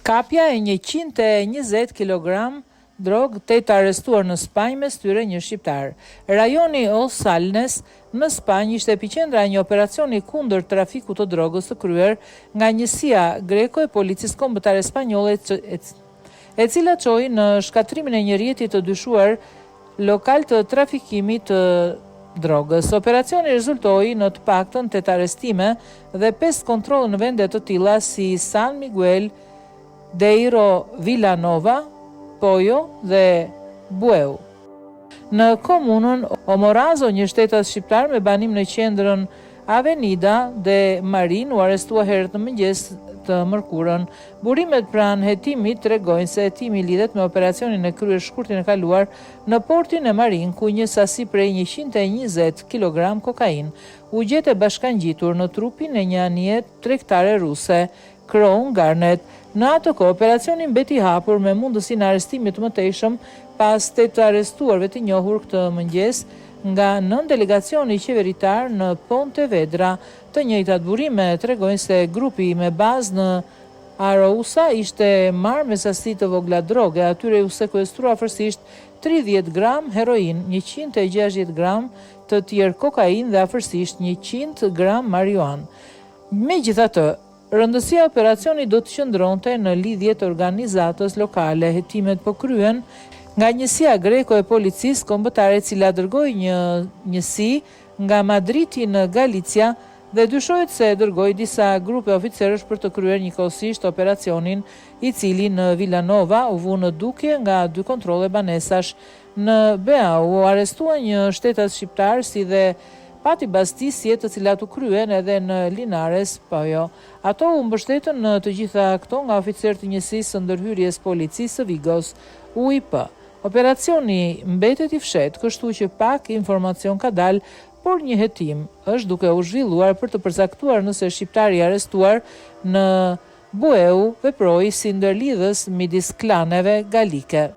Kapja e 120 kg drogë, 8 arrestuar në Spanjë, mes tyre një shqiptar. Rajoni Os Salnes në Spanjë ishte epiqendra e një operacioni kundër trafikut të drogës të kryer nga njësia greko e policisë kombëtare spanjolle, e cila çoi në shkatrimin e një rjeti të dyshuar lokal të trafikimit të drogës. Operacioni rezultoi në të paktën 8 arrestime dhe 5 kontrolle në vende të tilla si San Miguel, Deiro Villanova, Pojo dhe Bueu. Në komunën Omorazo, një shtetas shqiptar me banim në qendrën Avenida dhe Marin u arrestua herët në mëngjes të mërkurën. Burimet pranë hetimit tregojnë se hetimi lidhet me operacionin e kryer shkurtin e kaluar në portin e Marin, ku një sasi prej 120 kg kokain u gjetë e bashkangjitur në trupin e një anije tregtare ruse, Crown Garnet. Në atë kohë, operacioni mbeti hapur me mundësinë e arrestimit të mëtejshëm pas 8 arrestuarve të njohur këtë mëngjes nga nën delegacioni qeveritar në Pontevedra. Të njëjtat burime tregojnë se grupi me bazë në Arousa ishte marrë me sasi të vogla droge, atyre u sekuestrua afërsisht 30 gram heroin, 160 gram të tjerë kokain dhe afërsisht 100 gram marijuan. Megjithatë, rëndësia e operacionit do të qëndronte në lidhje të organizatës lokale. Hetimet po kryen nga njësia greko e policisë kombëtare, e cila dërgoi një njësi nga Madriti në Galicia dhe dyshohet se dërgoi disa grupe oficerësh për të kryer njëkohësisht operacionin, i cili në Villanova u vu në dukje nga 2 kontrolle banesash. Në Beau u arrestua një shtetas shqiptar, si dhe pati bastisje të cilat u kryen edhe në Linares, Pojo. Ato u mbështetën në të gjitha këto nga oficer të njësisë së ndërhyrjes policisë së Vigos, UIP. Operacioni mbetet i fshet, kështu që pak informacion ka dalë, por një hetim është duke u zhvilluar për të përcaktuar nëse shqiptari arrestuar në Bueu veproi si ndërlidhës midis klaneve galike.